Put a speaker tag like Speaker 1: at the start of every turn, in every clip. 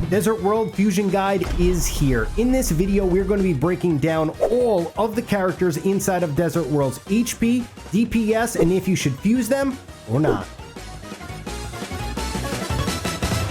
Speaker 1: Desert World Fusion Guide is here. In this video, we're going to be breaking down all of the characters inside of Desert World's HP, DPS, and if you should fuse them or not.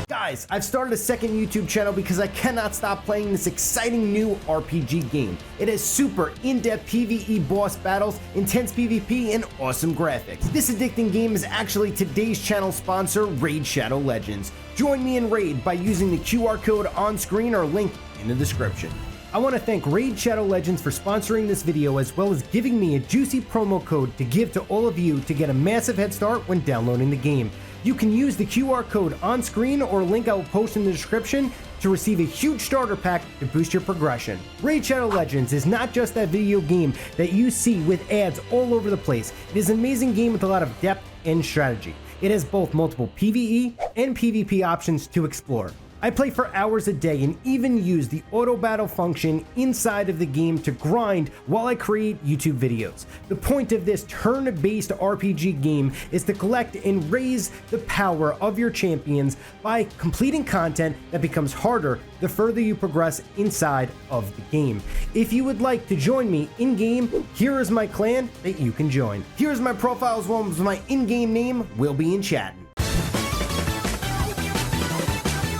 Speaker 1: Guys, I've started a second YouTube channel because I cannot stop playing this exciting new RPG game. It has super in-depth PvE boss battles, intense PvP, and awesome graphics. This addicting game is actually today's channel sponsor, Raid Shadow Legends. Join me in Raid by using the QR code on screen or link in the description. I want to thank Raid Shadow Legends for sponsoring this video, as well as giving me a juicy promo code to give to all of you to get a massive head start when downloading the game. You can use the QR code on screen or link I will post in the description to receive a huge starter pack to boost your progression. Raid Shadow Legends is not just that video game that you see with ads all over the place. It is an amazing game with a lot of depth and strategy. It has both multiple PvE and PvP options to explore. I play for hours a day and even use the auto battle function inside of the game to grind while I create YouTube videos. The point of this turn-based RPG game is to collect and raise the power of your champions by completing content that becomes harder the further you progress inside of the game. If you would like to join me in-game, here is my clan that you can join. Here is my profile as well as my in-game name will be Enchatin.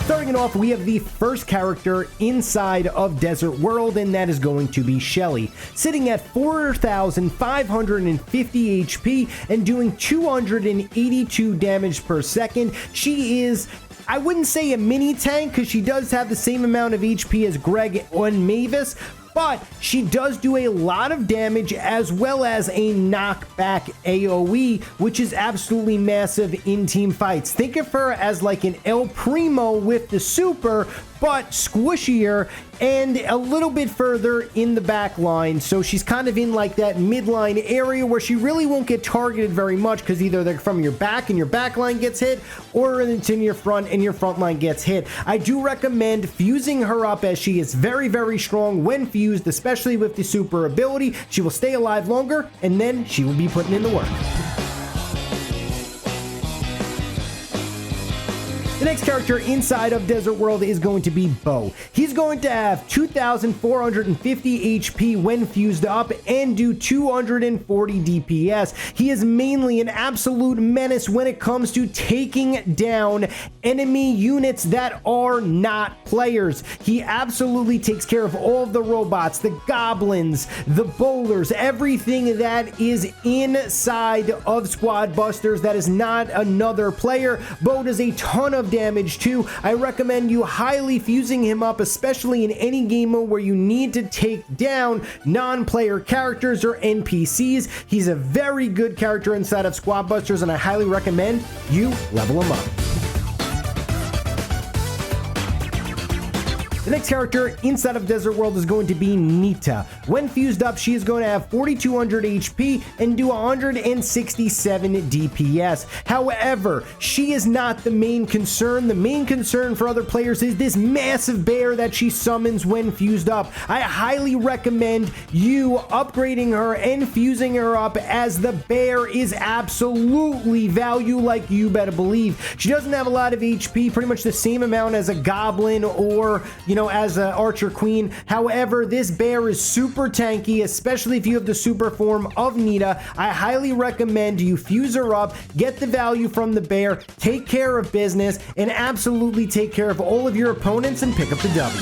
Speaker 1: Starting it off, we have the first character inside of Desert World, and that is going to be Shelly, sitting at 4,550 HP and doing 282 damage per second. She is, I wouldn't say a mini tank because she does have the same amount of HP as Greg and Mavis, but she does do a lot of damage as well as a knockback AoE, which is absolutely massive in team fights. Think of her as like an El Primo with the super, but squishier and a little bit further in the back line. So she's kind of in like that midline area where she really won't get targeted very much because either they're from your back and your back line gets hit, or it's in your front and your front line gets hit. I do recommend fusing her up as she is very, very strong when fused, especially with the super ability. She will stay alive longer and then she will be putting in the work. The next character inside of Desert World is going to be Bo. He's going to have 2,450 HP when fused up and do 240 DPS. He is mainly an absolute menace when it comes to taking down enemy units that are not players. He absolutely takes care of all of the robots, the goblins, the bowlers, everything that is inside of Squad Busters that is not another player. Bo does a ton of damage too. I recommend you highly fusing him up, especially in any game mode where you need to take down non-player characters or NPCs. He's a very good character inside of Squad Busters, and I highly recommend you level him up. The next character inside of Desert World is going to be Nita. When fused up, she is going to have 4,200 HP and do 167 DPS. However, she is not the main concern. The main concern for other players is this massive bear that she summons when fused up. I highly recommend you upgrading her and fusing her up, as the bear is absolutely value like you better believe. She doesn't have a lot of HP, pretty much the same amount as a goblin or, as an archer queen. However, this bear is super tanky, especially if you have the super form of Nita. I highly recommend you fuse her up, get the value from the bear, take care of business, and absolutely take care of all of your opponents and pick up the W.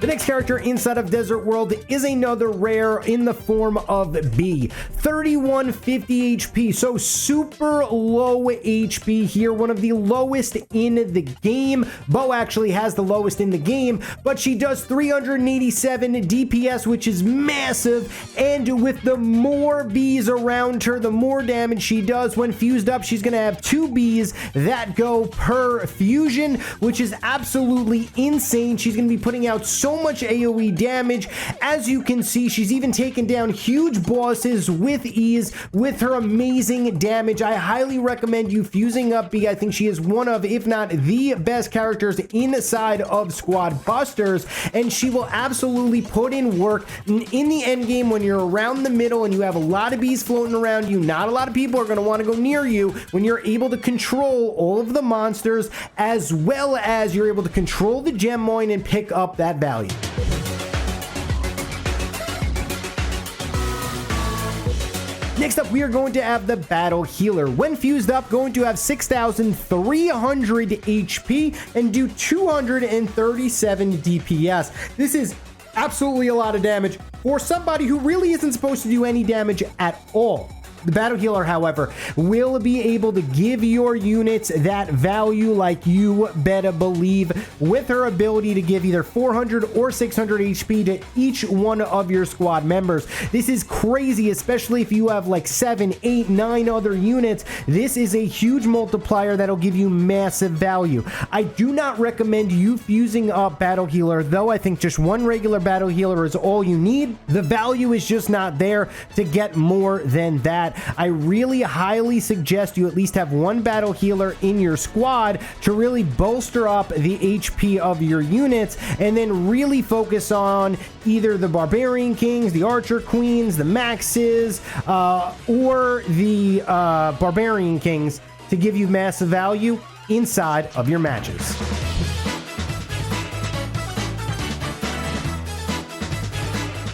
Speaker 1: The next character inside of Desert World is another rare in the form of B. 3150 HP, so super low HP here, one of the lowest in the game. Bo actually has the lowest in the game, but she does 387 DPS, which is massive, and with the more Bs around her, the more damage she does. When fused up, she's going to have 2 Bs that go per fusion, which is absolutely insane. She's going to be putting out so much AoE damage. As you can see, she's even taken down huge bosses with with ease with her amazing damage. I highly recommend you fusing up B. I think she is one of, if not the best characters inside of Squad Busters, and she will absolutely put in work in the end game when you're around the middle and you have a lot of bees floating around you. Not a lot of people are going to want to go near you when you're able to control all of the monsters, as well as you're able to control the gem mine and pick up that value. Next up, we are going to have the Battle Healer. When fused up, going to have 6,300 HP and do 237 DPS. This is absolutely a lot of damage for somebody who really isn't supposed to do any damage at all. The Battle Healer, however, will be able to give your units that value like you better believe, with her ability to give either 400 or 600 HP to each one of your squad members. This is crazy, especially if you have like 7, 8, 9 other units. This is a huge multiplier that'll give you massive value. I do not recommend you fusing up Battle Healer, though. I think just one regular Battle Healer is all you need. The value is just not there to get more than that. I really highly suggest you at least have one Battle Healer in your squad to really bolster up the HP of your units, and then really focus on either the Barbarian Kings, the Archer Queens, the Maxes, or the Barbarian Kings to give you massive value inside of your matches.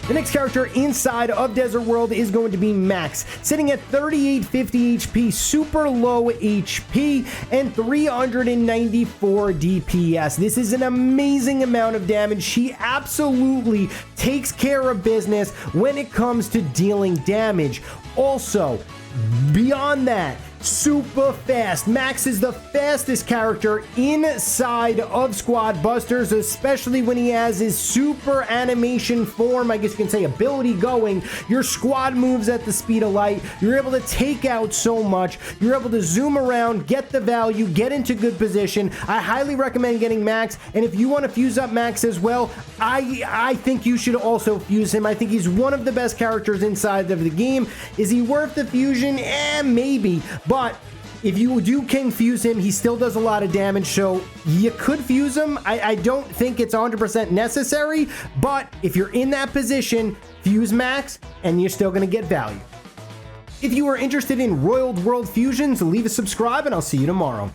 Speaker 1: The next character inside of Desert World is going to be Max, sitting at 3850 HP, super low HP, and 394 DPS. This is an amazing amount of damage. She absolutely takes care of business when it comes to dealing damage. Also, beyond that, super fast. Max is the fastest character inside of Squad Busters, especially when he has his super animation form, I guess you can say ability going. Your squad moves at the speed of light. You're able to take out so much. You're able to zoom around, get the value, get into good position. I highly recommend getting Max, and if you want to fuse up Max as well, I think you should also fuse him. I think he's one of the best characters inside of the game. Is he worth the fusion? Maybe. But if you do King fuse him, he still does a lot of damage, so you could fuse him. I don't think it's 100% necessary, but if you're in that position, fuse Max, and you're still going to get value. If you are interested in Royal World fusions, leave a subscribe, and I'll see you tomorrow.